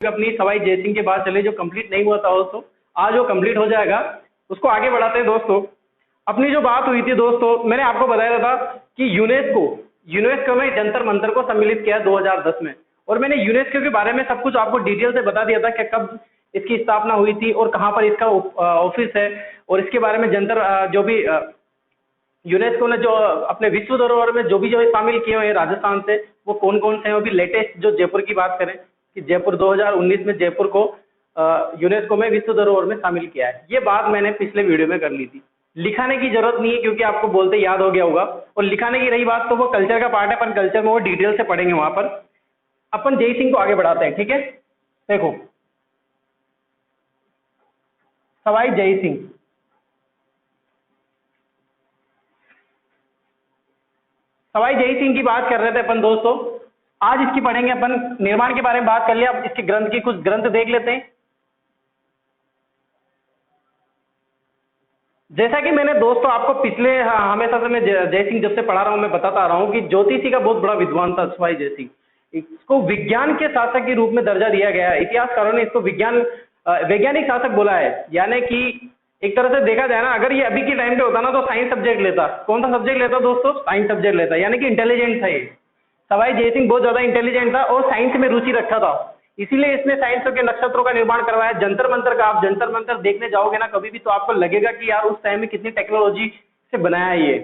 अपनी सवाई जयसिंह के बाद चले जो कंप्लीट नहीं हुआ था दोस्तों, आज वो कंप्लीट हो जाएगा, उसको आगे बढ़ाते हैं दोस्तों। अपनी जो बात हुई थी दोस्तों, मैंने आपको बताया था कि यूनेस्को में जंतर मंतर को सम्मिलित किया 2010 में, और मैंने यूनेस्को के बारे में सब कुछ आपको डिटेल से बता दिया था कि कब इसकी स्थापना हुई थी और कहाँ पर इसका ऑफिस है, और इसके बारे में जो भी यूनेस्को ने जो अपने विश्व धरोहर में जो भी शामिल किए हुए हैं राजस्थान से, वो कौन कौन से हैं। वो भी लेटेस्ट जो जयपुर की बात करें कि जयपुर 2019 में जयपुर को यूनेस्को में विश्व धरोहर में शामिल किया है, ये बात मैंने पिछले वीडियो में कर ली थी। लिखाने की जरूरत नहीं है क्योंकि आपको बोलते याद हो गया होगा, और लिखाने की रही बात तो वो कल्चर का पार्ट है, अपन कल्चर में वो डिटेल से पढ़ेंगे वहां पर। अपन जय सिंह को आगे बढ़ाते हैं, ठीक है। देखो सवाई जय सिंह, सवाई जय सिंह की बात कर रहे थे अपन दोस्तों, आज इसकी पढ़ेंगे अपन। निर्माण के बारे में बात कर लिया, अब इसके ग्रंथ की कुछ ग्रंथ देख लेते हैं। जैसा कि मैंने दोस्तों आपको पिछले हमेशा से मैं जय सिंह जब से पढ़ा रहा हूं, मैं बताता आ रहा हूं कि ज्योतिषी का बहुत बड़ा विद्वान था सवाई जय सिंह। इसको विज्ञान के शासक के रूप में दर्जा दिया गया है, इतिहासकारों ने इसको वैज्ञानिक शासक बोला है। यानी कि एक तरह से देखा जाए ना, अगर ये अभी के टाइम पे होता ना तो साइंस सब्जेक्ट लेता। कौन सा सब्जेक्ट लेता दोस्तों? साइंस सब्जेक्ट लेता, यानी कि इंटेलिजेंट था ये। सवाई जय सिंह बहुत ज्यादा इंटेलिजेंट था और साइंस में रुचि रखता था, इसीलिए इसने साइंस के नक्षत्रों का निर्माण करवाया। जंतर मंतर का, आप जंतर मंतर देखने जाओगे ना कभी भी तो आपको लगेगा कि यार उस टाइम में कितनी टेक्नोलॉजी से बनाया है ये,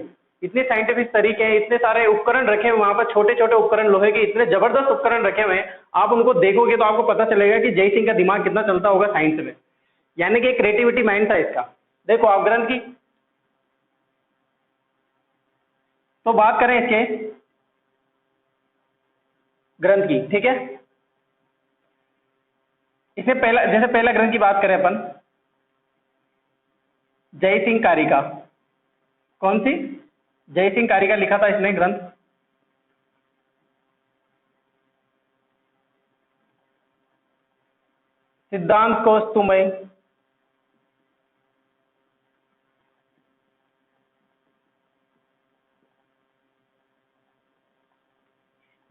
इतने साइंटिफिक तरीके हैं, इतने सारे उपकरण रखे हुए वहां पर, छोटे छोटे उपकरण, लोहे के इतने जबरदस्त उपकरण रखे हुए हैं। आप उनको देखोगे तो आपको पता चलेगा कि जय सिंह का दिमाग कितना चलता होगा साइंस में, यानी कि क्रिएटिविटी माइंड था इसका। देखो आप ग्रंथ की तो बात करें, इसके ग्रंथ की, ठीक है। इसमें पहला ग्रंथ की बात करें अपन, जय सिंह कारिका। कौन सी? जय सिंह कारिका लिखा था इसने ग्रंथ। सिद्धांत कौस्तुमय,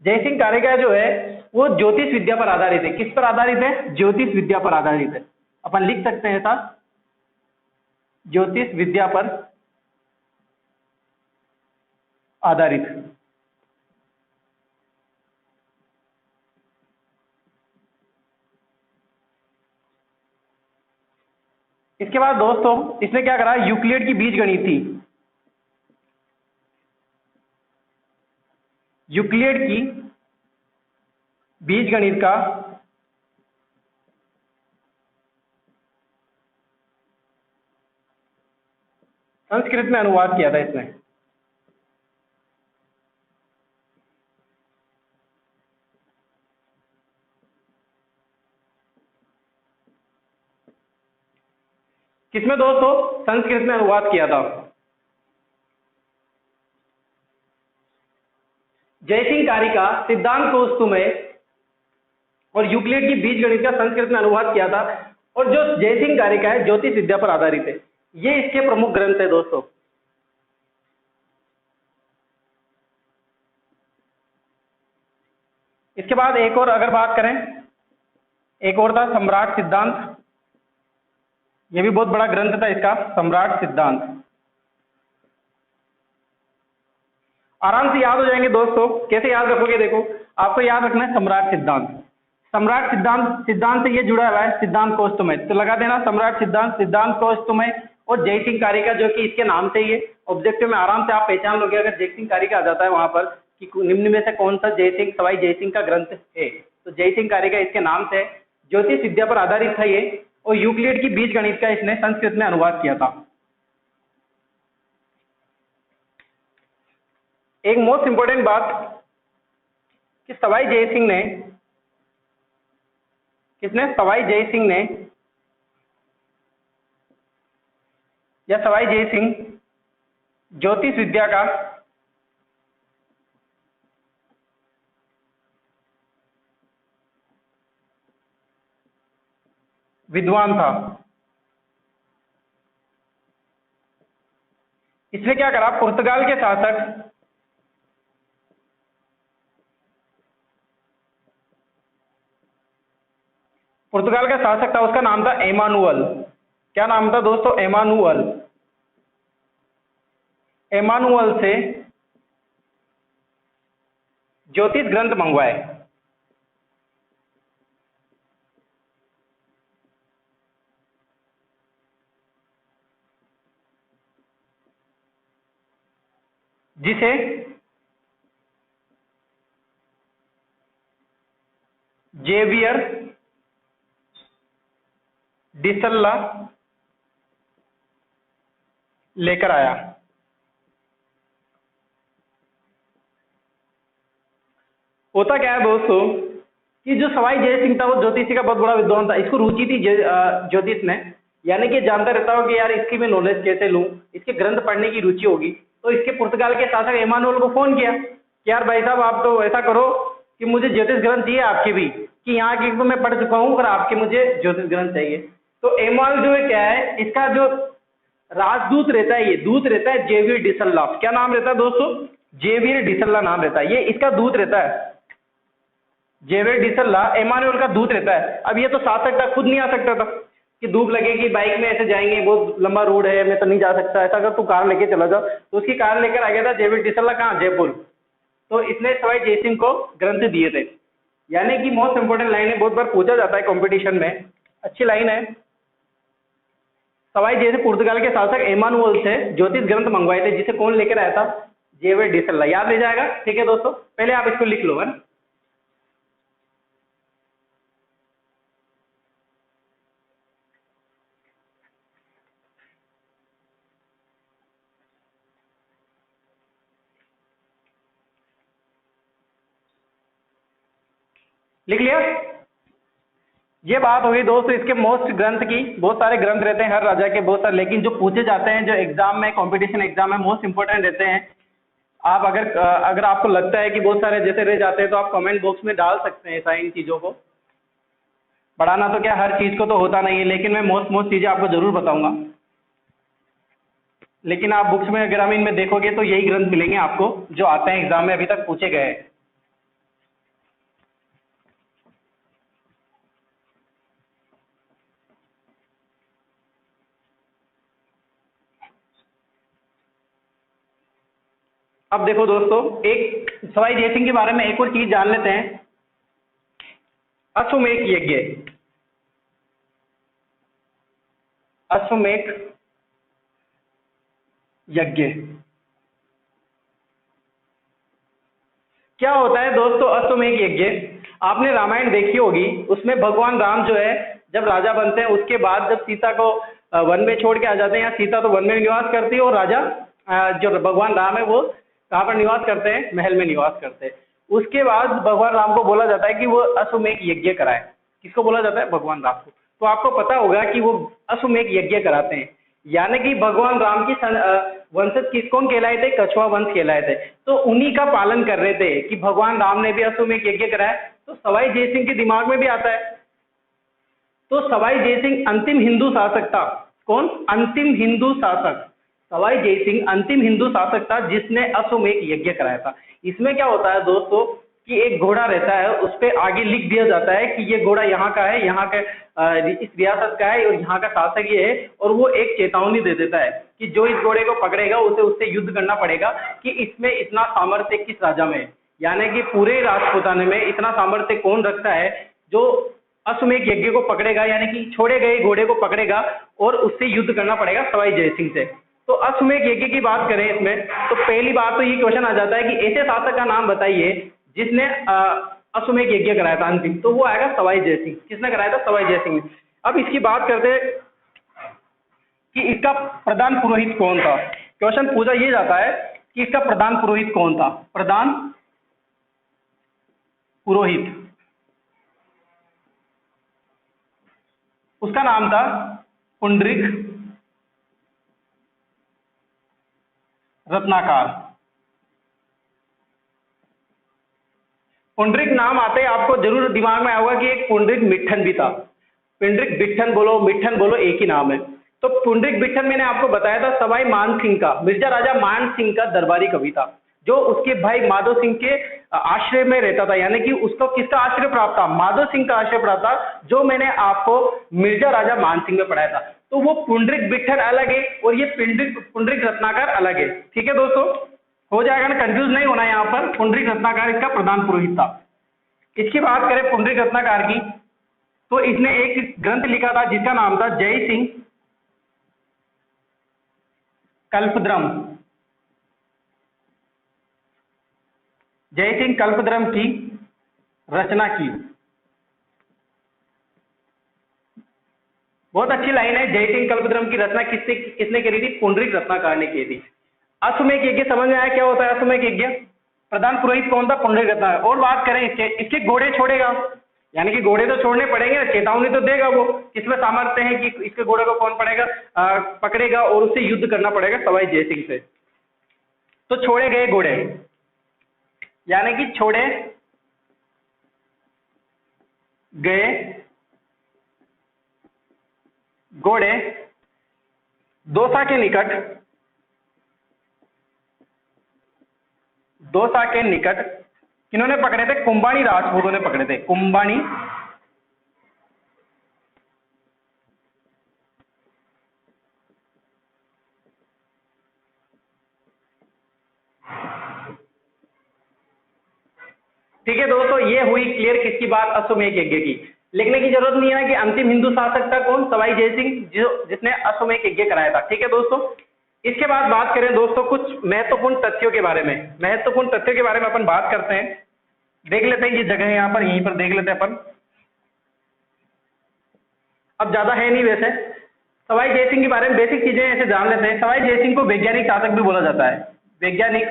जय सिंह कारिका जो है वो ज्योतिष विद्या पर आधारित है। किस पर आधारित है? ज्योतिष विद्या पर आधारित है। अपन लिख सकते हैं ऐसा, ज्योतिष विद्या पर आधारित। इसके बाद दोस्तों इसने क्या करा, यूक्लिड की बीज गणित थी, यूक्लिड की बीज गणित का संस्कृत में अनुवाद किया था इसने। किसमें दोस्तों? संस्कृत में अनुवाद किया था। जय सिंह कारिका, सिद्धांत कौस्तुमय और यूक्लिड की बीज गणित का संस्कृत में अनुवाद किया था। और जो जय सिंह कारिका है ज्योतिष विद्या पर आधारित है, ये इसके प्रमुख ग्रंथ है दोस्तों। इसके बाद एक और अगर बात करें, एक और था सम्राट सिद्धांत, ये भी बहुत बड़ा ग्रंथ था इसका, सम्राट सिद्धांत। आराम से याद हो जाएंगे दोस्तों। कैसे याद रखोगे? देखो आपको याद रखना है सम्राट सिद्धांत। सम्राट सिद्धांत, सिद्धांत से ये जुड़ा हुआ है सिद्धांत कौस्तुमय, तो लगा देना सम्राट सिद्धांत, सिद्धांत कौस्तुमय और जय सिंह कारिका, जो कि इसके नाम से ही है। ऑब्जेक्टिव में आराम से आप पहचान लोगे अगर जय सिंह कारिका आ जाता है वहां पर कि निम्न में से कौन सा जय सिंह, सवाई जय सिंह का ग्रंथ है, तो जय सिंह कारिका इसके नाम से। ज्योतिष विद्या पर आधारित था ये, और यूक्लिड की बीज गणित का इसने संस्कृत में अनुवाद किया था। एक मोस्ट इंपोर्टेंट बात कि सवाई जय सिंह ने, किसने? सवाई जय सिंह ने, या सवाई जय सिंह ज्योतिष विद्या का विद्वान था। इसने क्या करा, पुर्तगाल के शासक पुर्तगाल का शासक था, उसका नाम था एमानुअल। क्या नाम था दोस्तों? एमानुअल। एमानुअल से ज्योतिष ग्रंथ मंगवाए। जिसे जेवियर डिसल्ला लेकर आया। होता क्या है दोस्तों कि जो सवाई जय सिंह था वो ज्योतिषी का बहुत बड़ा विद्वान था, इसको रुचि थी ज्योतिष में, यानी कि जानता रहता हो कि यार इसकी मैं नॉलेज कैसे लूं, इसके ग्रंथ पढ़ने की रुचि होगी। तो इसके पुर्तगाल के शासक एमानुअल को फोन किया कि यार भाई साहब आप तो ऐसा करो कि मुझे ज्योतिष ग्रंथ चाहिए आपके भी, कि यहाँ की तो मैं पढ़ चुका हूँ पर आपके मुझे ज्योतिष ग्रंथ चाहिए। तो एमानुअल जो है क्या है, इसका जो राजदूत रहता है, ये दूत रहता है जेवियर डिसल्ला। क्या नाम रहता है दोस्तों? जेवियर डिसल्ला नाम रहता है, ये इसका दूत रहता है। जेवियर डिसल्ला एमानुअल का दूत रहता है। अब ये तो शासक था, खुद नहीं आ सकता था कि धूप लगेगी, बाइक में ऐसे जाएंगे, बहुत लंबा रोड है, मैं तो नहीं जा सकता, ऐसा अगर तू कार लेके चला जा। तो उसकी कार लेकर आ गया था जेवियर डिसल्ला, कहाँ? जयपुर। तो इसने सवाई जयसिंह को ग्रंथ दिए थे। यानी कि मोस्ट इंपोर्टेंट लाइन है, बहुत बार पूछा जाता है कंपटीशन में, अच्छी लाइन है। सवाई जयसिंह पुर्तगाल के शासक एमानुअल से ज्योतिष ग्रंथ मंगवाए थे, जिसे कौन लेकर आया था? जेवियर डिसल्ला। याद ले जाएगा, ठीक है दोस्तों, पहले आप इसको लिख लो है ना। लिख लिया? ये बात हो गई दोस्तों इसके मोस्ट ग्रंथ की। बहुत सारे ग्रंथ रहते हैं हर राजा के, बहुत सारे, लेकिन जो पूछे जाते हैं, जो एग्जाम में, कंपटीशन एग्जाम में मोस्ट इंपोर्टेंट रहते हैं। आप अगर आपको लगता है कि बहुत सारे जैसे रह जाते हैं तो आप कमेंट बॉक्स में डाल सकते हैं इन चीज़ों को। पढ़ाना तो क्या हर चीज़ को तो होता नहीं है, लेकिन मैं मोस्ट चीज़ें आपको जरूर बताऊंगा। लेकिन आप बुक्स में ग्रामीण में देखोगे तो यही ग्रंथ मिलेंगे आपको जो आते हैं एग्जाम में, अभी तक पूछे गए हैं। अब देखो दोस्तों, एक सवाई जयसिंह के बारे में एक और चीज जान लेते हैं। अश्वमेध यज्ञ, अश्वमेध यज्ञ क्या होता है दोस्तों? अश्वमेध यज्ञ आपने रामायण देखी होगी, उसमें भगवान राम जो है जब राजा बनते हैं, उसके बाद जब सीता को वन में छोड़ के आ जाते हैं, या सीता तो वन में निवास करती है और राजा जो भगवान राम है वो कहाँ पर निवास करते हैं? महल में निवास करते हैं। उसके बाद भगवान राम को बोला जाता है कि वो अश्वमेध यज्ञ कराए। किसको बोला जाता है? भगवान राम को। तो आपको पता होगा कि वो अश्वमेध यज्ञ कराते हैं, यानी कि भगवान राम की वंशज किस कौन कहलाए थे? कछुआ वंश कहलाए थे। तो उन्हीं का पालन कर रहे थे कि भगवान राम ने भी अश्वमेध यज्ञ कराया। तो सवाई जयसिंह के दिमाग में भी आता है। तो सवाई जयसिंह अंतिम हिंदू शासक था। कौन? अंतिम हिंदू शासक। सवाई जयसिंह अंतिम हिंदू शासक था जिसने अश्वमेध यज्ञ कराया था। इसमें क्या होता है दोस्तों कि एक घोड़ा रहता है, उस पर आगे लिख दिया जाता है कि ये घोड़ा यहाँ का है, यहाँ के इस रियासत का है और यहाँ का शासक ये है, और वो एक चेतावनी दे देता है कि जो इस घोड़े को पकड़ेगा उसे उससे युद्ध करना पड़ेगा, कि इसमें इतना सामर्थ्य किस राजा में है। यानी कि पूरे राजपूताने में इतना सामर्थ्य कौन रखता है जो अश्वमेध यज्ञ को पकड़ेगा, यानी कि छोड़े गए घोड़े को पकड़ेगा और उससे युद्ध करना पड़ेगा सवाई जयसिंह से। तो अश्वमेध यज्ञ की बात करें इसमें, तो पहली बात तो ये क्वेश्चन आ जाता है कि ऐसे शासक का नाम बताइए जिसने अश्वमेध यज्ञ कराया था अंतिम। तो वो आएगा सवाई जयसिंह। किसने कराया था? सवाई जयसिंह ने। अब इसकी बात करते हैं कि इसका प्रधान पुरोहित कौन था। क्वेश्चन पूछा ये जाता है कि इसका प्रधान पुरोहित कौन था? प्रधान पुरोहित, उसका नाम था पुंडरीक रत्नाकर। पुंडरीक नाम आते ही आपको जरूर दिमाग में आएगा कि एक पुंडरीक मिट्ठन भी था। पुंडरीक बिट्ठन बोलो, मिट्ठन बोलो, एक ही नाम है। तो पुंडरीक बिट्ठन मैंने आपको बताया था सवाई मान सिंह का, मिर्जा राजा मान सिंह का दरबारी कवि था, जो उसके भाई माधो सिंह के आश्रय में रहता था, यानी कि उसको किसका आश्रय प्राप्त था? माधव सिंह का आश्रय प्राप्त था, जो मैंने आपको मिर्जा राजा मान सिंह में पढ़ाया था। तो वो पुंडरीक विट्ठल अलग है और ये पुंडरीक रत्नाकर अलग है। ठीक है दोस्तों, हो जाएगा ना, कंफ्यूज नहीं होना यहाँ पर। पुंडरीक रत्नाकर इसका प्रधान पुरोहित था। इसकी बात करें पुंडरीक रत्नाकर की, तो इसने एक ग्रंथ लिखा था जिसका नाम था जय सिंह कल्पद्रम। जय सिंह कल्पद्रम की रचना की। बहुत अच्छी लाइन है। जय सिंह कल्पद्रम की रचना किसने करी थी? पुंडरीक रत्नाकर ने की थी। अश्वमेध यज्ञ समझ में आया क्या होता है अश्वमेध यज्ञ? प्रधान पुरोहित कौन था? पुंडरीक रत्नाकर। और बात करें इसके घोड़े छोड़ेगा, यानी कि घोड़े तो छोड़ने पड़ेंगे, चेतावनी तो देगा वो। किसमें सामर्थ्य है कि इसके घोड़े को कौन पकड़ेगा और उससे युद्ध करना पड़ेगा सवाई जय सिंह से। तो छोड़े गए घोड़े, यानी कि छोड़े गए घोड़े दौसा के निकट किन्होंने पकड़े थे? कुंभानी राजपूतों ने पकड़े थे। कुंभानी ठीक है दोस्तों, ये हुई क्लियर किसकी बात? अश्वमेध यज्ञ की। लिखने की जरूरत नहीं है कि अंतिम हिंदू शासक था कौन? सवाई जय सिंह, जिसने अश्वमेध यज्ञ कराया था। ठीक है दोस्तों, इसके बाद बात करें दोस्तों कुछ महत्वपूर्ण तथ्यों के बारे में। महत्वपूर्ण तथ्यों के बारे में अपन बात करते हैं। देख लेते हैं, ये जगह है यहाँ पर, यहीं पर देख लेते हैं अपन। अब ज्यादा है नहीं वैसे। सवाई जय सिंह के बारे में बेसिक चीजें ऐसे जान लेते हैं। सवाई जय सिंह को वैज्ञानिक शासक भी बोला जाता है। वैज्ञानिक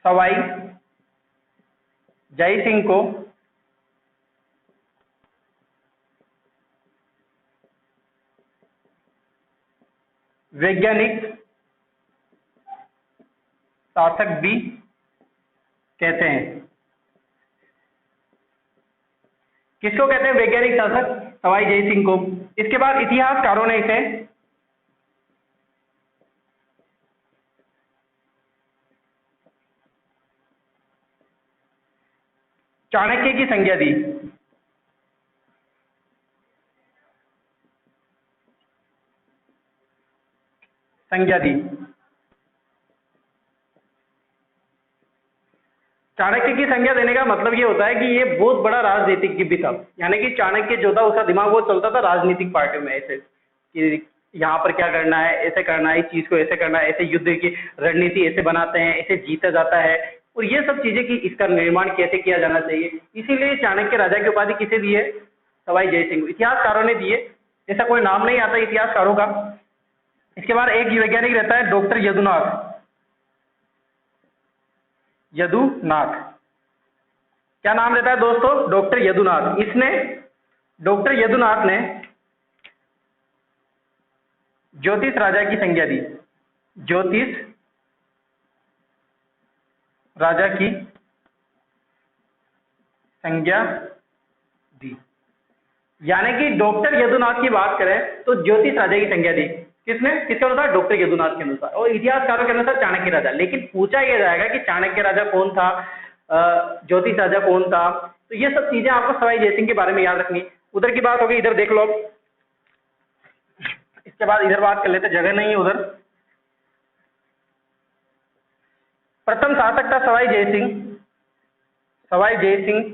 सवाई जय सिंह को वैज्ञानिक शासक भी कहते हैं। किसको कहते हैं वैज्ञानिक शासक? सवाई जय सिंह को। इसके बाद इतिहासकारों ने इसे चाणक्य की संज्ञा दी। चाणक्य की संज्ञा देने का मतलब ये होता है कि ये बहुत बड़ा राजनीतिज्ञ भी था, यानी कि चाणक्य जो था उसका दिमाग वो चलता था राजनीतिक पार्टियों में, ऐसे कि यहाँ पर क्या करना है, ऐसे करना है, इस चीज को ऐसे करना है, ऐसे युद्ध की रणनीति ऐसे बनाते हैं, ऐसे जीता जाता है, और ये सब चीजें कि इसका निर्माण कैसे किया जाना चाहिए। इसीलिए चाणक्य राजा की उपाधि किसे दी है? सवाई जय सिंह। इतिहासकारों ने दिए, ऐसा कोई नाम नहीं आता इतिहासकारों का। इसके बाद एक वैज्ञानिक रहता है डॉक्टर यदुनाथ। क्या नाम रहता है दोस्तों? डॉक्टर यदुनाथ। डॉक्टर यदुनाथ ने ज्योतिष राजा की संज्ञा दी। ज्योतिष राजा की संज्ञा दी, यानी कि डॉक्टर यदुनाथ की बात करें तो ज्योतिष राजा की संज्ञा दी। किसके अनुसार? डॉक्टर यदुनाथ के अनुसार, और इतिहासकारों के अनुसार चाणक्य राजा। लेकिन पूछा यह जाएगा कि चाणक्य राजा कौन था, ज्योतिष राजा कौन था, तो ये सब चीजें आपको सवाई जय सिंह के बारे में याद रखनी। उधर की बात होगी, इधर देख लो। इसके बाद इधर बात कर लेते, जगह नहीं है उधर। प्रथम शासक था सवाई जय सिंह। सवाई जय सिंह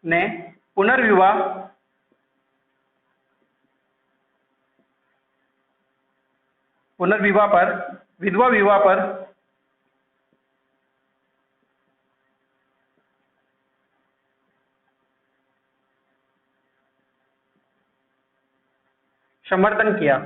ने पुनर्विवाह पर, विधवा विवाह पर समर्थन किया।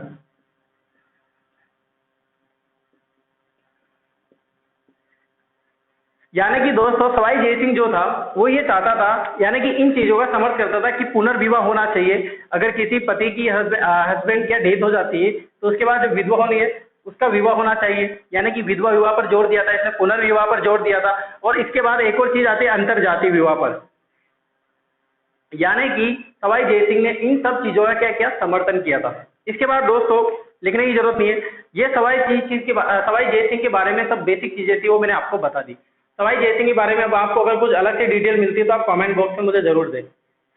यानी कि दोस्तों सवाई जय सिंह जो था वो ये चाहता था, यानी कि इन चीजों का समर्थन करता था कि पुनर्विवाह होना चाहिए। अगर किसी पति की हस्बैंड या डेथ हो जाती है तो उसके बाद जब विधवा होनी है उसका विवाह होना चाहिए, यानी कि विधवा विवाह पर जोर दिया था इसने, पुनर्विवाह पर जोर दिया था। और इसके बाद एक और चीज आती है अंतरजातीय विवाह पर, यानी कि सवाई जय सिंह ने इन सब चीजों का क्या किया? समर्थन किया था। इसके बाद दोस्तों लिखने की जरूरत नहीं है, ये सवाई जय सिंह के बारे में सब बेसिक चीजें थी, वो मैंने आपको बता दी। सवाई जय सिंह के बारे में अब आपको अगर कुछ अलग से डिटेल मिलती है तो आप कमेंट बॉक्स में मुझे जरूर दें।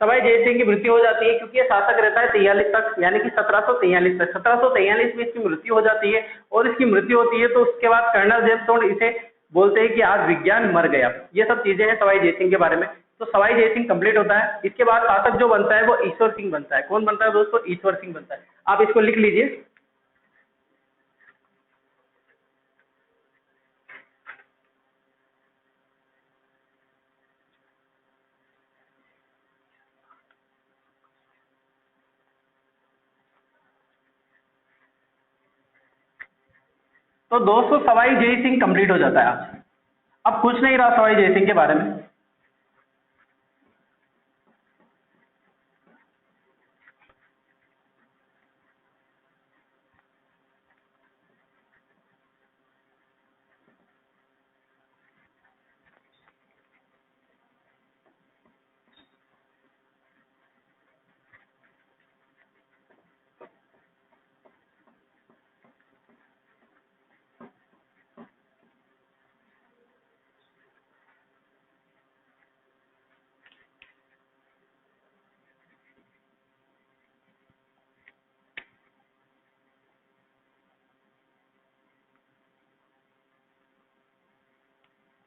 सवाई जय सिंह की मृत्यु हो जाती है क्योंकि ये शासक रहता है 43 तक, यानी कि 1743 तक। 1743 में इसकी मृत्यु हो जाती है, और इसकी मृत्यु होती है तो उसके बाद कर्नल जेम्स बॉन्ड इसे बोलते हैं कि आज विज्ञान मर गया। ये सब चीजें हैं सवाई जय सिंह के बारे में। तो सवाई जय सिंह कंप्लीट होता है। इसके बाद शासक जो बनता है वो ईश्वर सिंह बनता है। कौन बनता है दोस्तों? ईश्वर सिंह बनता है। आप इसको लिख लीजिए। तो दोस्तों सवाई जय सिंह कंप्लीट हो जाता है आज। अब कुछ नहीं रहा सवाई जय सिंह के बारे में।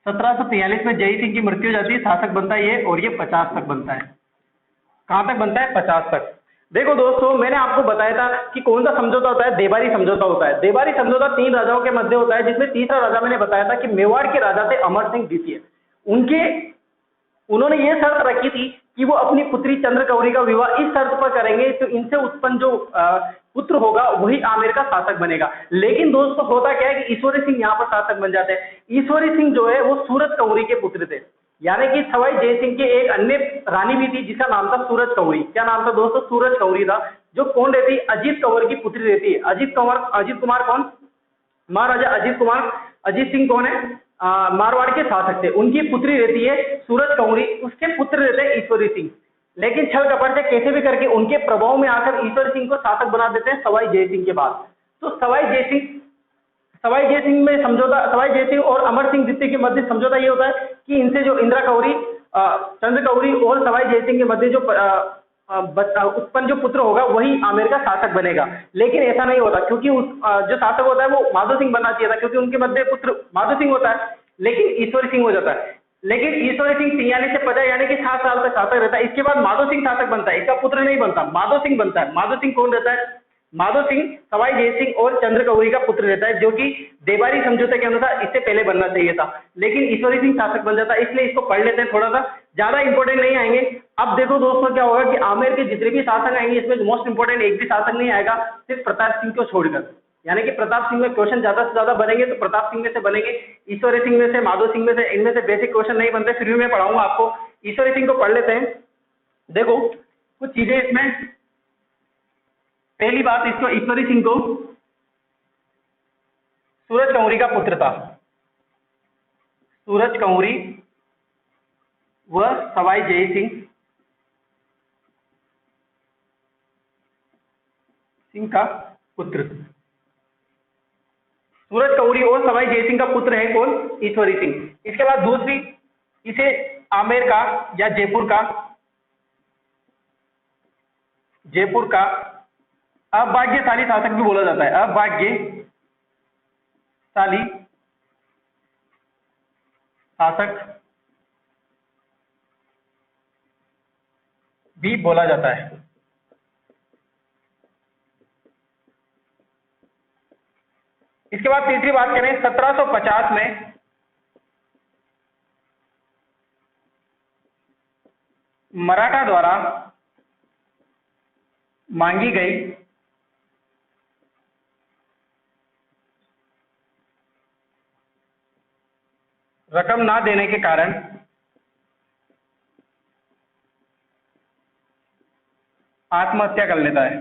1743 में जय सिंह की मृत्यु हो जाती है, शासक बनता है ये, और ये 50 तक बनता है। कहाँ तक बनता है? 50 तक। देखो दोस्तों, मैंने आपको बताया था कि कौन सा समझौता होता है? देबारी समझौता होता है। देबारी समझौता 3 राजाओं के मध्य होता है, जिसमें तीसरा राजा मैंने बताया था कि मेवाड़ के राजा थे अमर सिंह द्वितीय। उनके उन्होंने ये शर्त रखी थी कि वो अपनी पुत्री चंद्रकौरी का विवाह इस शर्त पर करेंगे तो इनसे उत्पन्न जो पुत्र होगा वही आमेर का शासक बनेगा। लेकिन दोस्तों होता क्या है कि ईश्वरी सिंह यहाँ पर शासक बन जाते हैं। ईश्वरी सिंह जो है वो सूरज कौरी के पुत्र थे, यानी कि सवाई जय सिंह के एक अन्य रानी भी थी जिसका नाम था सूरज कौरी। क्या नाम था दोस्तों? सूरज कौरी था। जो कौन रहती? अजीत कंवर की पुत्री रहती है। अजीत कुमार कौन? महाराजा अजीत कुमार। अजीत सिंह कौन है? मारवाड़ के शासक थे। उनकी पुत्री रहती है सूरज कौरी, उसके पुत्र रहते हैं ईश्वरी सिंह। लेकिन छल कपट से कैसे भी करके उनके प्रभाव में आकर ईश्वरी सिंह को शासक बना देते हैं सवाई जय सिंह के बाद। तो सवाई जय सिंह में समझौता, सवाई जय सिंह और अमर सिंह द्वितीय के मध्य समझौता ये होता है कि इनसे जो इंदिरा कौरी, चंद्र कौरी और सवाई जय सिंह के मध्य जो उत्पन्न जो पुत्र होगा वही आमेर का शासक बनेगा। लेकिन ऐसा नहीं होता, क्योंकि जो शासक होता है वो माधो सिंह बनना चाहिए था, क्योंकि उनके मध्य पुत्र माधो सिंह होता है, लेकिन ईश्वरी सिंह हो जाता है। लेकिन ईश्वरी सिंह 43 से 50 यानी कि 7 साल तक शासक रहता है। इसके बाद माधो सिंह शासक बनता है। इसका पुत्र नहीं बनता, माधो सिंह बनता है। माधो सिंह कौन रहता है? माधो सिंह सवाई जय सिंह और चंद्रकौरी का पुत्र रहता है, जो कि देबारी समझौते के अनुसार इससे पहले बनना चाहिए था। लेकिन ईश्वरी सिंह शासक बन जाता है। इसलिए इसको पढ़ लेते हैं, थोड़ा सा ज्यादा इंपॉर्टेंट नहीं आएंगे। अब देखो दोस्तों क्या होगा कि आमेर के जितने भी शासक आएंगे इसमें मोस्ट इंपॉर्टेंट एक भी शासक नहीं आएगा, सिर्फ प्रताप सिंह को छोड़कर। यानी कि प्रताप सिंह में क्वेश्चन ज्यादा से ज्यादा बनेंगे तो प्रताप सिंह में से बनेंगे, ईश्वरी सिंह में से, माधो सिंह में से, इनमें से बेसिक क्वेश्चन नहीं बनते। फिर भी मैं पढ़ाऊंगा आपको। ईश्वरी सिंह को पढ़ लेते हैं। देखो कुछ चीजें इसमें, पहली बात, इसको ईश्वरी सिंह को सूरज कौरी का पुत्र था। सूरज कौरी व सवाई जय सिंह का पुत्र। सूरज कौरी और सवाई जय सिंह का पुत्र है कौन? ईश्वरी सिंह। इसके बाद दूसरी, इसे आमेर का या जयपुर का अभाग्यशाली शासक भी बोला जाता है। अभाग्यशाली शासक भी बोला जाता है। इसके बाद तीसरी बात करें, 1750 में मराठा द्वारा मांगी गई रकम ना देने के कारण आत्महत्या कर लेता है।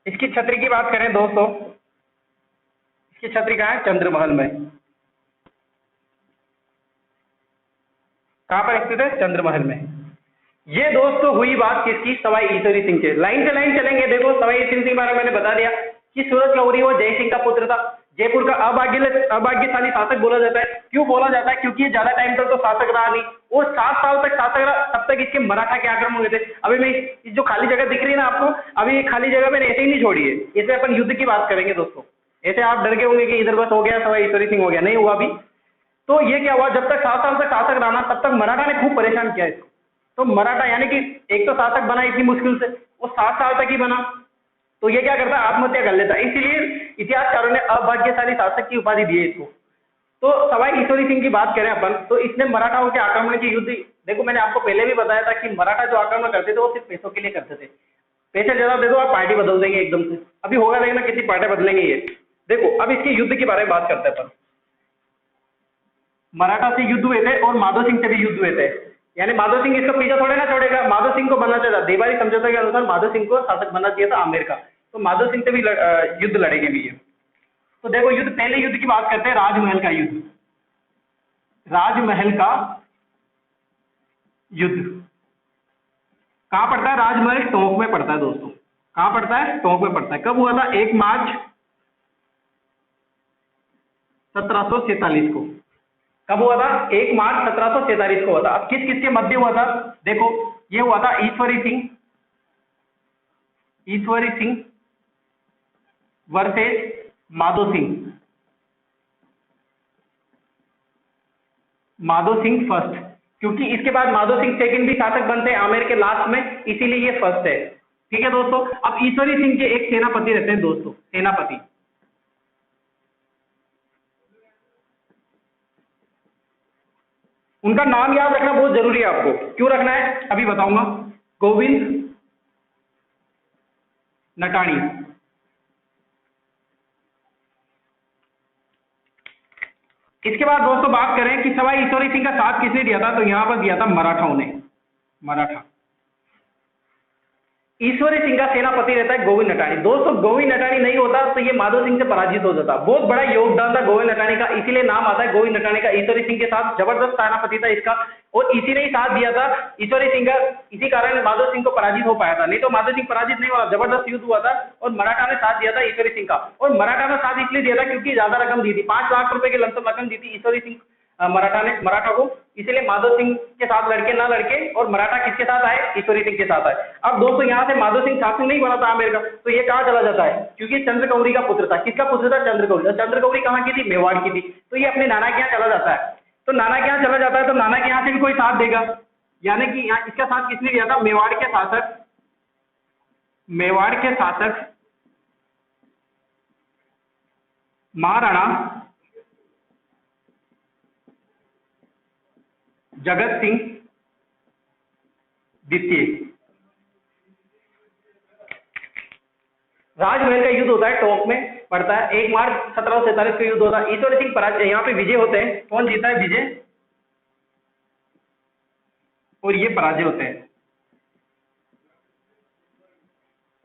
इसकी छतरी की बात करें दोस्तों, इसकी छतरी कहाँ है? चंद्रमहल में। कहाँ पर स्थित है? चंद्रमहल में। ये दोस्तों हुई बात किसकी, सवाई ईश्वरी सिंह के। लाइन से लाइन चलेंगे। देखो सवाई ईश्वरी सिंह बारे में मैंने बता दिया कि सूरज गौरी वो जय सिंह का पुत्र था। जयपुर का अभाग्यशाली शासक बोला जाता है। क्यों बोला जाता है? क्योंकि ये ज्यादा टाइम तक तो शासक रहा नहीं, वो 7 साल तक शासक रहा, तब तक इसके मराठा के आक्रमण हुए थे। अभी मैं जो खाली जगह दिख रही है ना आपको, अभी ये खाली जगह मैंने ऐसे ही नहीं छोड़ी है, इसमें अपन युद्ध की बात करेंगे दोस्तों। ऐसे आप डर गए होंगे कि इधर बस हो गया सवाई ईश्वरी सिंह हो गया, नहीं हुआ अभी। तो ये क्या हुआ, जब तक 7 साल तक शासक रहा ना, तब तक मराठा ने खूब परेशान किया इसको। तो मराठा यानी कि एक तो शासक बना इतनी मुश्किल से, वो 7 साल तक ही बना, तो ये क्या करता है, आत्महत्या कर लेता है। इसीलिए इतिहासकारों ने अभाग्यशाली शासक की उपाधि दी है इसको। तो सवाई ईश्वरी सिंह की बात करें अपन, तो इसने मराठाओं के आक्रमण की युद्ध, देखो मैंने आपको पहले भी बताया था कि मराठा जो आक्रमण करते थे वो सिर्फ पैसों के लिए करते थे। पैसे ज्यादा दे दो आप पार्टी बदल देंगे एकदम से। अभी होगा देखना कितनी पार्टी बदलेंगे ये। देखो अब इसके युद्ध के बारे में बात करते हैं अपन। मराठा से युद्ध हुए थे और माधो सिंह से भी युद्ध हुए थे। यानी माधो सिंह इसका पीछा थोड़े ना छोड़ेगा, माधो सिंह को बनना चाहिए था। देवारी समझौते के अनुसार माधो सिंह को शासक बनना चाहिए था आमेर का, तो माधो सिंह से भी युद्ध लड़ेंगे भी ये। तो देखो युद्ध, पहले युद्ध की बात करते हैं, राजमहल का युद्ध। राजमहल का युद्ध कहां पड़ता है? राजमहल टोंक में पड़ता है दोस्तों। कहां पड़ता है? टोंक में पड़ता है। कब हुआ था? 1 मार्च 1747 को। कब हुआ था? 1 मार्च 1747 को हुआ था। अब किस किस के मध्य हुआ था? देखो ये हुआ था ईश्वरी सिंह वर्सेस माधो सिंह फर्स्ट, क्योंकि इसके बाद माधो सिंह सेकंड भी शासक बनते हैं आमेर के लास्ट में, इसीलिए ये फर्स्ट है। ठीक है दोस्तों। अब ईश्वरी सिंह के एक सेनापति रहते हैं दोस्तों, सेनापति। उनका नाम याद रखना बहुत जरूरी है आपको। क्यों रखना है अभी बताऊंगा। गोविंद नटाणी। इसके बाद दोस्तों बात करें कि सवाई ईश्वरी सिंह का साथ किसने दिया था, तो यहां पर दिया था मराठाओं ने। मराठा। ईश्वरी सिंह का सेनापति रहता है गोविंद नटाणी। दोस्तों गोविंद नटाणी नहीं होता तो ये माधो सिंह से पराजित हो जाता। बहुत बड़ा योगदान था गोविंद नटाणी का, इसीलिए नाम आता है गोविंद नटाणी का। ईश्वरी सिंह के साथ जबरदस्त सेनापति था इसका, और इसी ने ही साथ दिया था ईश्वरी सिंह का। इसी कारण माधो सिंह को पराजित हो पाया था, नहीं तो माधो सिंह पराजित नहीं हुआ। जबरदस्त युद्ध हुआ था और मराठा ने साथ दिया था ईश्वरी सिंह का। और मराठा ने साथ इसलिए दिया था क्योंकि ज्यादा रकम दी थी, 5 लाख रुपए की लमसम रकम दी थी ईश्वरी सिंह मराठा को। इसलिए माधो सिंह के साथ लड़के ना लड़के और मराठा किसके साथ आए? ईश्वरी सिंह के साथ आए। अब दोस्तों यहाँ से माधो सिंह शासक नहीं बना था आमेर का, तो ये कहाँ चला जाता है? क्योंकि चंद्रगौरी का पुत्र था। किसका पुत्र था? चंद्रगौरी। और चंद्रगौरी कहाँ की थी? मेवाड़ की थी। तो ये अपने नाना के यहाँ चला जाता है। तो नाना के यहाँ चला जाता है तो नाना के यहाँ से भी कोई साथ देगा, यानी कि यहाँ इसका साथ किसने दिया था? मेवाड़ के शासक महाराणा जगत सिंह द्वितीय। राजमहल का युद्ध होता है, टोंक में पड़ता है। 1 मार्च 1747 का युद्ध होता है। ईश्वरी सिंह पराजय, यहाँ पे विजय होते हैं। कौन जीता है? विजय, और ये पराजय होते हैं।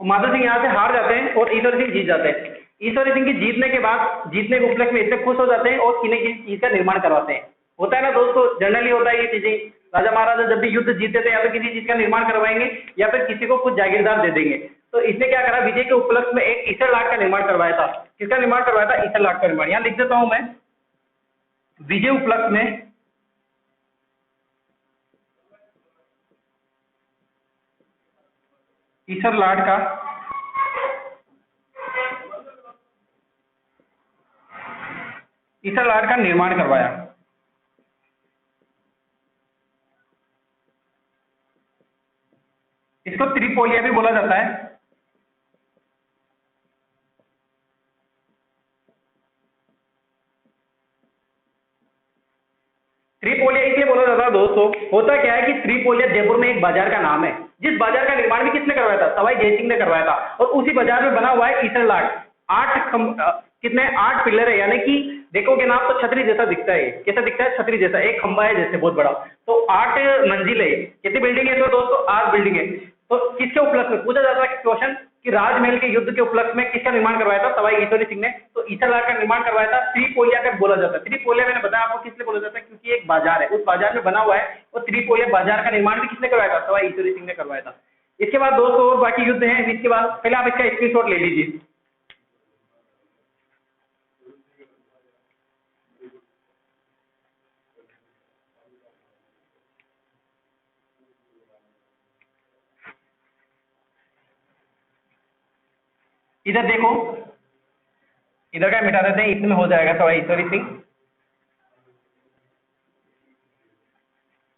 और माधो सिंह यहाँ से हार जाते हैं और ईश्वरी सिंह जीत जाते हैं। ईश्वरी सिंह की जीतने के बाद, जीतने के उपलक्ष्य में इतने खुश हो जाते हैं और किसी किसी चीज का निर्माण करवाते हैं। होता है ना दोस्तों, जनरली होता है ये चीजें। राजा महाराजा जब भी युद्ध जीतते थे या तो किसी चीज का निर्माण करवाएंगे या फिर किसी को कुछ जागीरदार दे देंगे। तो इसने क्या करा? विजय के उपलक्ष्य में एक ईसर लाट का निर्माण करवाया था। किसका निर्माण करवाया था? ईसर लाट का निर्माण। यहाँ लिख देता हूं मैं, विजय उपलक्ष्य में ईसर लाट का निर्माण करवाया। इसको त्रिपोलिया भी बोला जाता है। त्रिपोलिया इसलिए बोला जाता है दोस्तों, होता क्या है कि त्रिपोलिया जयपुर में एक बाजार का नाम है, जिस बाजार का निर्माण भी किसने करवाया था? सवाई जय सिंह ने करवाया था। और उसी बाजार में बना हुआ है ईसर लाट। 8 पिलर है, यानी कि देखोगे ना आप तो छतरी जैसा दिखता है। कैसा दिखता है? छतरी जैसा, एक खंबा है जैसे बहुत बड़ा। तो 8 मंजिल है। कितनी बिल्डिंग है इसमें दोस्तों? 8 बिल्डिंग है। तो किसके उपलक्ष्य में पूछा जाता है क्वेश्चन कि राजमहल के युद्ध के उपलक्ष्य में किसका निर्माण करवाया था? सवाई ईश्वरी सिंह ने। तो ईसालाल का निर्माण करवाया था। त्रिपोलिया का बोला जाता है। त्रिपोलिया मैंने बताया आपको किसलिए बोला जाता है, क्योंकि एक बाजार है, उस बाजार में बना हुआ है, और त्रिपोलिया बाजार का निर्माण भी किसने करवाया था? सवाई ईश्वरी सिंह ने करवाया था। इसके बाद दोस्तों और बाकी युद्ध हैं। इसके बाद पहले आप इसका स्क्रीनशॉट ले लीजिए। इधर देखो, इधर का मिटा देते हैं, इसमें हो जाएगा सवाई ईश्वरी सिंह।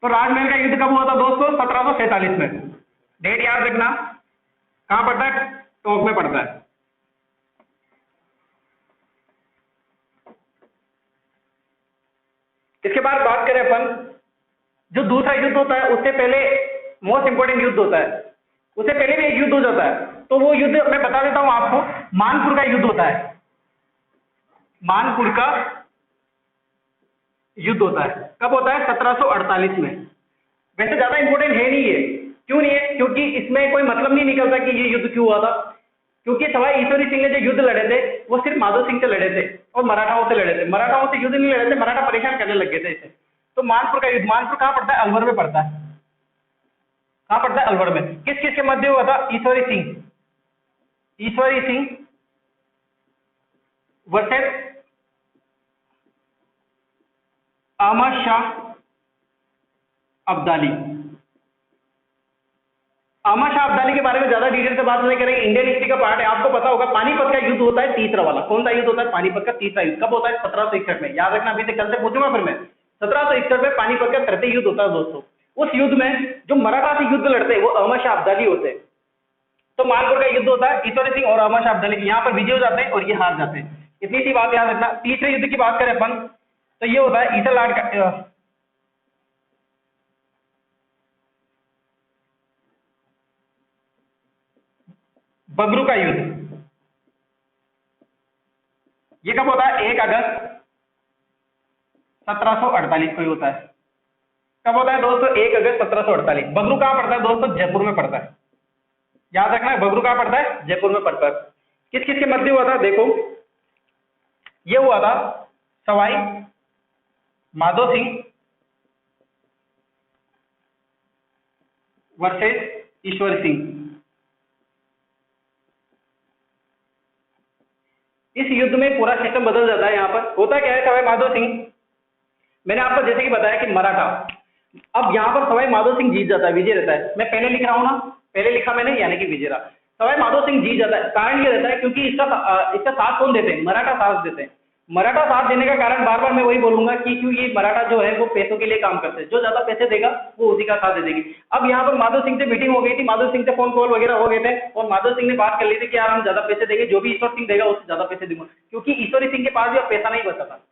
तो राजमहल का युद्ध कब हुआ था दोस्तों? 1747 में। डेट याद रखना। कहां पड़ता है? टोंक में पड़ता है। इसके बाद बात करें अपन, जो दूसरा युद्ध होता है उससे पहले मोस्ट इंपोर्टेंट युद्ध होता है, उससे पहले भी एक युद्ध हो जाता है। तो वो युद्ध मैं बता देता हूं आपको, मानपुर का युद्ध होता है। मानपुर का युद्ध होता है। कब होता है? 1748 में। वैसे ज्यादा इंपोर्टेंट है नहीं ये। क्यों नहीं है? क्योंकि इसमें कोई मतलब नहीं निकलता कि ये युद्ध क्यों हुआ था। क्योंकि सवाई ईश्वरी सिंह ने जो युद्ध लड़े थे वो सिर्फ माधो सिंह से लड़े थे और मराठाओं से लड़े थे। मराठाओं से युद्ध नहीं लड़े थे, मराठा परेशान करने लग गए थे इसे। तो मानपुर का युद्ध, मानपुर कहां पड़ता है? अलवर में पड़ता है। कहां पड़ता है? अलवर में। किस किस के मध्य हुआ था? ईश्वरी सिंह वर्सेस अहमद शाह अब्दाली। अहमद शाह अब्दाली के बारे में ज्यादा डिटेल से बात नहीं करेंगे, इंडियन हिस्ट्री का पार्ट है। आपको पता होगा पानीपत का युद्ध होता है तीसरा वाला। कौन सा युद्ध होता है? पानीपत का तीसरा युद्ध। कब होता है? 1761 में। याद रखना, अभी से कल से पूछूंगा फिर मैं। 1761 में पानीपत का तृतीय युद्ध होता है दोस्तों। उस युद्ध में जो मराठा से युद्ध लड़ते हैं वो अहमद शाह अब्दाली होते हैं। तो मानपुर का युद्ध होता है ईश्वरी सिंह और अहमद शाह अब्दाली। यहाँ पर विजय हो जाते हैं और ये हार जाते हैं। इतनी सी बात याद रखना। तीसरे युद्ध की बात करें अपन, तो ये होता है ईसालाल का बगरू का युद्ध। ये कब होता है? 1 अगस्त 1748 को ही होता है। कब होता है दोस्तों? 1 अगस्त 1748। बगरू कहां पड़ता है दोस्तों? जयपुर में पड़ता है। याद रखना है, बगरू कहां पड़ता है? जयपुर में पड़ता है। किस किस के मध्य हुआ था? देखो, ये हुआ था सवाई माधो सिंह वर्सेस ईश्वर सिंह। इस युद्ध में पूरा सिस्टम बदल जाता है। यहाँ पर होता क्या है, सवाई माधो सिंह, मैंने आपको जैसे कि बताया कि मराठा, अब यहाँ पर सवाई माधो सिंह जीत जाता है, विजय रहता है। मैं पहले लिख रहा हूँ ना, पहले लिखा मैंने, यानी कि विजय रहा। सवाई माधो सिंह जीत जाता है। कारण ये रहता है क्योंकि इसका साथ कौन देते हैं? मराठा साथ देते हैं। मराठा साथ देने का कारण बार बार मैं वही बोलूंगा कि क्यों ये मराठा जो है वो पैसों के लिए काम करते हैं। जो ज्यादा पैसे देगा वो उसी का साथ दे देगी। अब यहाँ पर माधो सिंह से मीटिंग हो गई थी, माधो सिंह से फोन कॉल वगैरह हो गए थे और माधो सिंह ने बात कर ली थी कि यार हम ज्यादा पैसे देंगे, जो भी ईश्वर सिंह देगा उससे ज्यादा पैसे दूंगा। क्योंकि ईश्वरी सिंह के पास भी अब पैसा नहीं बचा था,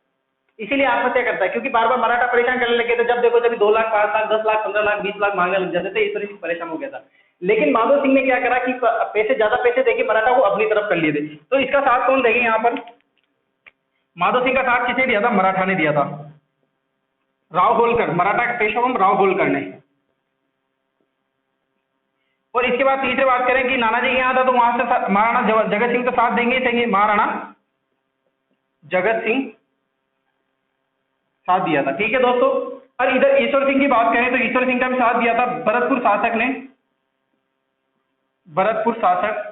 इसीलिए आत्महत्या करता है। क्योंकि बार बार मराठा परेशान करने लगे थे। जब देखो जब 2 लाख, 5 लाख, 10 लाख, 15 लाख, 20 लाख मांगने लग जाते थे, ईश्वरी सिंह परेशान हो गया था। लेकिन माधो सिंह ने क्या करा कि ज्यादा पैसे देके मराठा को अपनी तरफ कर लिए थे। तो इसका साथ कौन देंगे? यहाँ पर माधो सिंह का साथ किसने दिया था? मराठा ने दिया था। राव होलकर, मराठा के पेशवा राव होलकर ने। और इसके बाद तीसरी बात करें कि नानाजी के यहाँ था, तो वहां से महाराणा जगत सिंह तो साथ देंगे, महाराणा जगत सिंह साथ दिया था। ठीक है दोस्तों। और इधर ईश्वर सिंह की बात करें तो ईश्वर सिंह का भी साथ दिया था भरतपुर शासक ने, भरतपुर शासक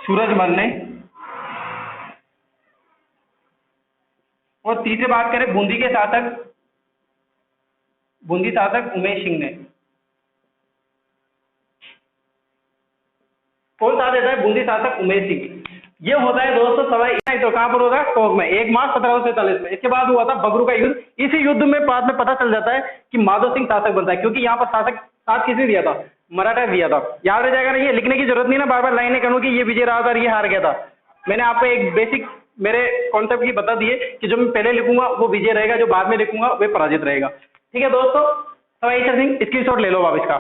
सूरजमल ने। और तीसरी बात करें बूंदी के शासक, बूंदी शासक उमेश सिंह ने। कौन साथ देता है? बूंदी शासक उमेश सिंह। ये होता है दोस्तों सवाई, तो कहां पर होगा? टोंक में, 1 मार्च 1747 में। इसके बाद हुआ था बगरू का युद्ध। इसी युद्ध में बाद में पता चल जाता है कि माधो सिंह शासक बनता है, क्योंकि यहाँ पर शासक साथ किसने दिया था? मराठा दिया था। याद रह जाएगा ना, ये लिखने की जरूरत नहीं ना, बार बार लाइनें करूँ कि ये विजय रहा था और ये हार गया था। मैंने आपको एक बेसिक मेरे कॉन्सेप्ट की बता दिए कि जो मैं पहले लिखूंगा वो विजय रहेगा, जो बाद में लिखूंगा वो पराजित रहेगा। ठीक है दोस्तों। सवाई ईश्वर सिंह, स्क्रीनशॉट ले लो आप इसका।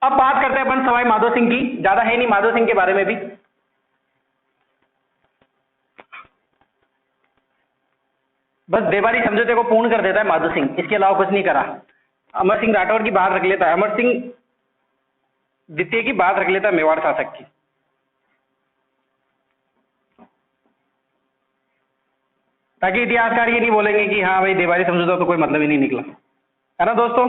अब बात करते हैं अपन सवाई माधो सिंह की। ज्यादा है नहीं माधो सिंह के बारे में भी। बस देवारी समझौते को पूर्ण कर देता है माधो सिंह, इसके अलावा कुछ नहीं करा। अमर सिंह राठौर की बात रख लेता है, अमर सिंह द्वितीय की बात रख लेता है मेवाड़ शासक की। ताकि इतिहासकार ये नहीं बोलेंगे कि हाँ भाई देवारी समझौता तो कोई मतलब ही नहीं निकला, है ना दोस्तों।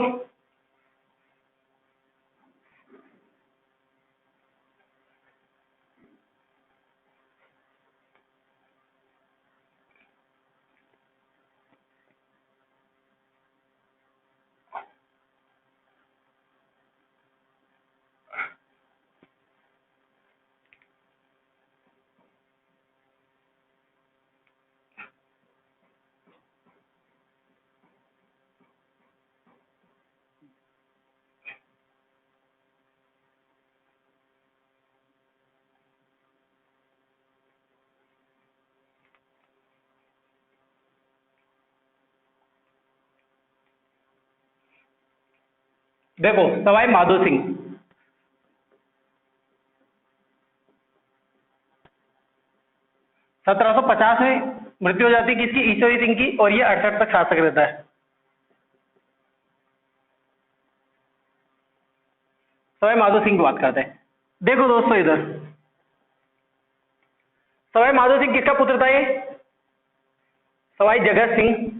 देखो सवाई माधो सिंह 1750 में मृत्यु हो जाती है किसकी, ईश्वरी सिंह की, और ये 68 तक शासक रहता है। सवाई माधो सिंह की बात करते हैं। देखो दोस्तों इधर सवाई माधो सिंह किसका पुत्र था, ये सवाई जगत सिंह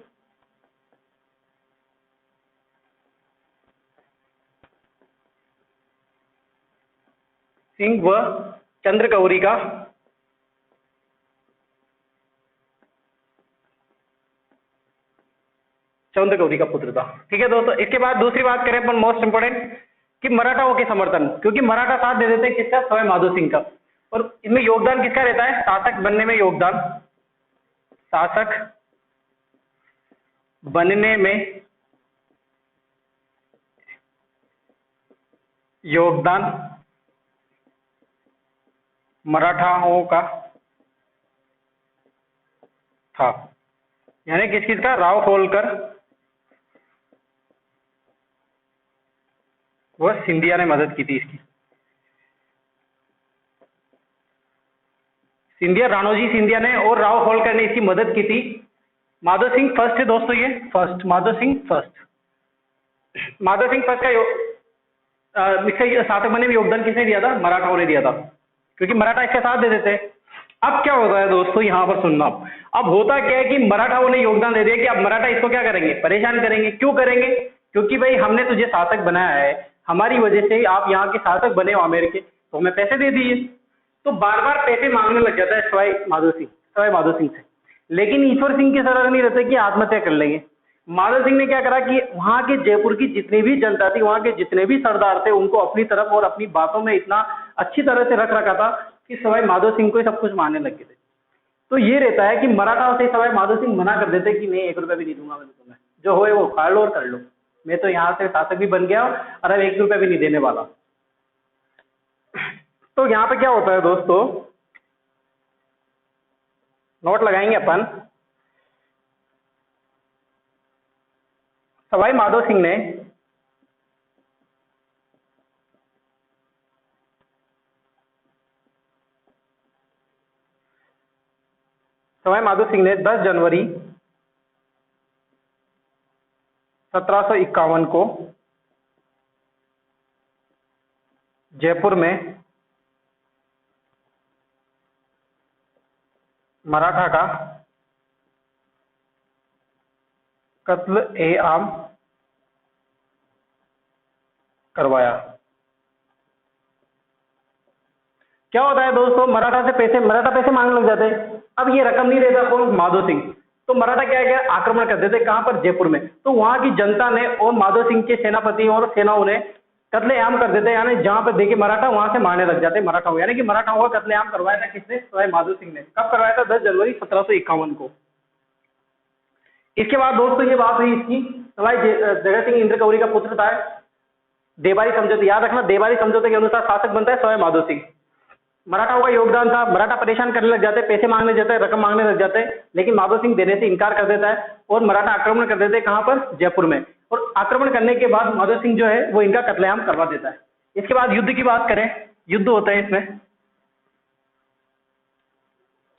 सिंह व चंद्रगौरी का चंद्रगौरी का पुत्र था। ठीक है दोस्तों, इसके बाद दूसरी बात करें अपन मोस्ट इंपोर्टेंट कि मराठाओं के समर्थन, क्योंकि मराठा साथ दे देते हैं किसका, सवाई माधो सिंह का, और इसमें योगदान किसका रहता है, शासक बनने में योगदान, शासक बनने में योगदान मराठाओं का था। यानी किस किस का, राव होलकर व सिंधिया ने मदद की थी इसकी। सिंधिया, राणोजी सिंधिया ने और राव होलकर ने इसकी मदद की थी। माधो सिंह फर्स्ट है दोस्तों, ये first, Madho Singh first. Madho Singh first का इसका शासक बनने में योगदान किसने दिया था, मराठाओं ने दिया था, क्योंकि मराठा इसका साथ दे देते। अब क्या होता है दोस्तों, यहां पर सुनना, अब होता क्या है कि मराठाओं ने योगदान दे दिया कि अब मराठा इसको क्या करेंगे, परेशान करेंगे। क्यों करेंगे, क्योंकि भाई हमने तुझे शासक बनाया है, हमारी वजह से आप यहाँ के शासक बने हो आमेर के, तो हमें पैसे दे दिए। तो बार बार पैसे मांगने लग जाता है सवाई माधो सिंह से। लेकिन ईश्वर सिंह की सलाह नहीं रहती कि आत्महत्या कर लेंगे। माधो सिंह ने क्या करा कि वहां के जयपुर की जितनी भी जनता थी, वहां के जितने भी सरदार थे, उनको अपनी तरफ और अपनी बातों में इतना अच्छी तरह से रख रखा था कि सवाई माधो सिंह को ही सब कुछ मानने लग गए थे। तो ये रहता है कि मराठाओं से सवाई माधो सिंह मना कर देते कि नहीं, 1 रुपया भी नहीं दूंगा मैं तुम्हें, जो होए वो खा लो और कर लो, मैं तो यहाँ से शासक भी बन गया और अब 1 रुपया भी नहीं देने वाला। तो यहाँ पे क्या होता है दोस्तों, नोट लगाएंगे अपन। सवाई माधो सिंह ने सवाई माधो सिंह ने 10 जनवरी 1751 को जयपुर में मराठा का कत्ल-ए-आम करवाया। क्या होता है दोस्तों, मराठा पैसे मांगने लग जाते हैं। अब ये रकम नहीं देता कौन, माधो सिंह, तो मराठा क्या क्या आक्रमण कर देते, कहां पर, जयपुर में। तो वहां की जनता ने और माधो सिंह के सेनापति और सेनाओं ने कत्लेआम कर देते, यानी जहां पर देखे मराठा वहां से मारने लग जाते मराठाओं, यानी कि मराठाओं का कत्लेआम करवाया था किसने, सवाई माधो सिंह ने। कब करवाया था, 10 जनवरी 1751 को। इसके बाद दोस्तों ये बात हुई इसकी, सवाई जगत सिंह इंद्रगौरी का पुत्र था। देवारी समझौते, याद रखना, देवारी समझौते के अनुसार शासक बनता है सवाई माधो सिंह। मराठाओं का योगदान था, मराठा परेशान करने लग जाते, पैसे मांगने जाते, रकम मांगने लग जाते, लेकिन माधो सिंह देने से इनकार कर देता है और मराठा आक्रमण कर देते, कहां पर, जयपुर में। और आक्रमण करने के बाद माधो सिंह जो है वो इनका कत्लेआम करवा देता है। इसके बाद युद्ध की बात करें, युद्ध होता है इसमें,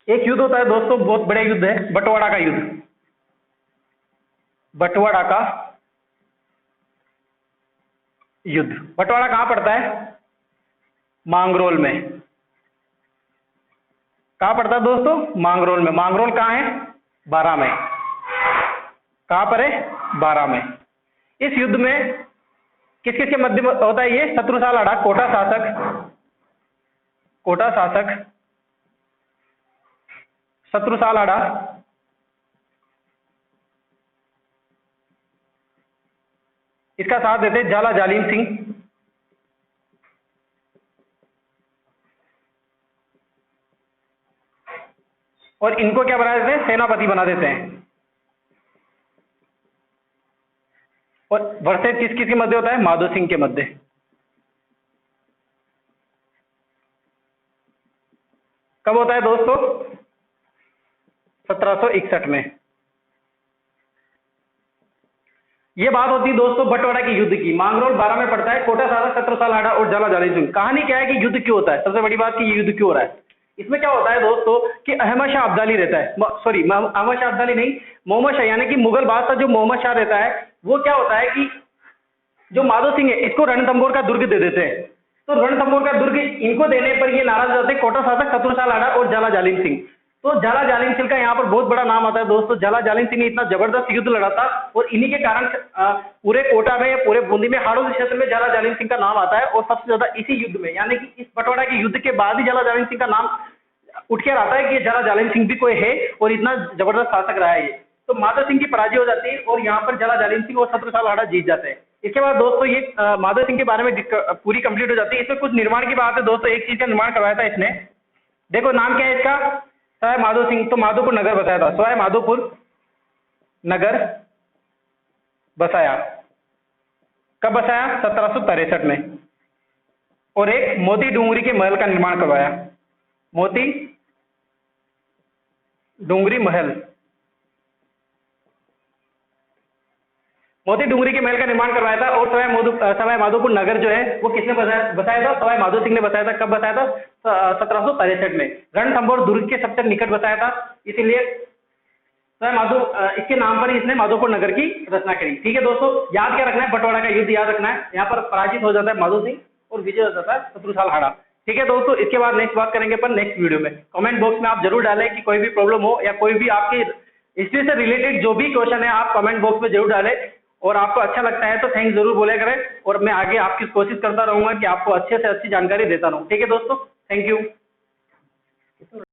एक युद्ध होता है दोस्तों, बहुत बड़ा युद्ध है, बटवाड़ा का युद्ध। बटवाड़ा का युद्ध। बटवाड़ा कहां पड़ता है? मांगरोल में। कहां पड़ता है दोस्तों? मांगरोल में। मांगरोल कहां है? बारां में। कहां पर है? बारां में। इस युद्ध में किस किस के मध्य होता है ये? शत्रुसाल हाड़ा, कोटा शासक, कोटा शासक शत्रुसाल हाड़ा, इसका साथ देते झाला जालिम सिंह, और इनको क्या बना देते हैं? सेनापति बना देते हैं। और वर्सेज किस किस के मध्य होता है? माधो सिंह के मध्य। कब होता है दोस्तों? 1761 में। ये बात होती है दोस्तों बटवाड़ा के युद्ध की। मांगरोल बारां में पड़ता है, कोटा शासक शत्रुसाल हाड़ा और झाला जालिम सिंह। कहानी क्या है कि युद्ध क्यों होता है? सबसे बड़ी बात कि ये युद्ध क्यों हो रहा है। इसमें क्या होता है दोस्तों कि अहमद शाह अब्दाली रहता है, सॉरी अहमद शाह अब्दाली नहीं, मोहम्मद शाह, यानी कि मुगल बादशाह जो मोहम्मद शाह रहता है, वो क्या होता है कि जो माधो सिंह है इसको रणथंभौर का दुर्ग दे देते हैं। तो रणथंभौर का दुर्ग इनको देने पर ये नाराज हो जाते हैं कोटा शासक शत्रुसाल हाड़ा और झाला जालिम सिंह। तो झाला जालिम सिंह का यहाँ पर बहुत बड़ा नाम आता है दोस्तों। झाला जालिम सिंह ने इतना जबरदस्त युद्ध लड़ा था और इन्हीं के कारण पूरे कोटा में या पूरे बूंदी में हाड़ौती क्षेत्र में झाला जालिम सिंह का नाम आता है। और सबसे ज्यादा इसी युद्ध में, यानी कि इस बटवाड़ा के युद्ध के बाद ही झाला जालिम सिंह का नाम उठ कर आता है कि झाला जालिम सिंह भी कोई है और इतना जबरदस्त शासक रहा है ये। तो माधो सिंह की पराजय हो जाती है और यहाँ पर झाला जालिम सिंह और शत्रुसाल हाड़ा जीत जाते हैं। इसके बाद दोस्तों ये माधो सिंह के बारे में पूरी कंप्लीट हो जाती है। इसमें कुछ निर्माण की बात है दोस्तों। एक चीज का निर्माण करवाया था इसने, देखो नाम क्या है इसका? सवाई माधो सिंह। तो माधोपुर नगर बसाया था, सवाई माधोपुर नगर बसाया। कब बसाया? 1763 में। और एक मोती डूंगरी के महल का निर्माण करवाया, मोती डूंगरी महल। मोती डूंगरी के महल का निर्माण करवाया था। और सवाई माधोपुर नगर जो है वो किसने बसाया था? सवाई माधो सिंह ने बसाया था। कब बसाया था? 1763 में। रणथंभौर दुर्ग के सबसे निकट बसाया था, इसीलिए सवाई माधो इसके नाम पर ही इसने माधोपुर नगर की रचना करी। ठीक है दोस्तों, याद क्या रखना है? बटवाड़ा का युद्ध याद रखना है। यहाँ पर पराजित हो जाता है माधो सिंह और विजय हो जाता है शत्रुसाल हाड़ा। ठीक है दोस्तों, इसके बाद नेक्स्ट बात करेंगे अपन नेक्स्ट वीडियो में। कमेंट बॉक्स में आप जरूर डालें कि कोई भी प्रॉब्लम हो या कोई भी आपकी हिस्ट्री से रिलेटेड जो भी क्वेश्चन है आप कमेंट बॉक्स में जरूर डालें। और आपको अच्छा लगता है तो थैंक्स जरूर बोला करें और मैं आगे आपकी कोशिश करता रहूंगा कि आपको अच्छे से अच्छी जानकारी देता रहूं। ठीक है दोस्तों, थैंक यू।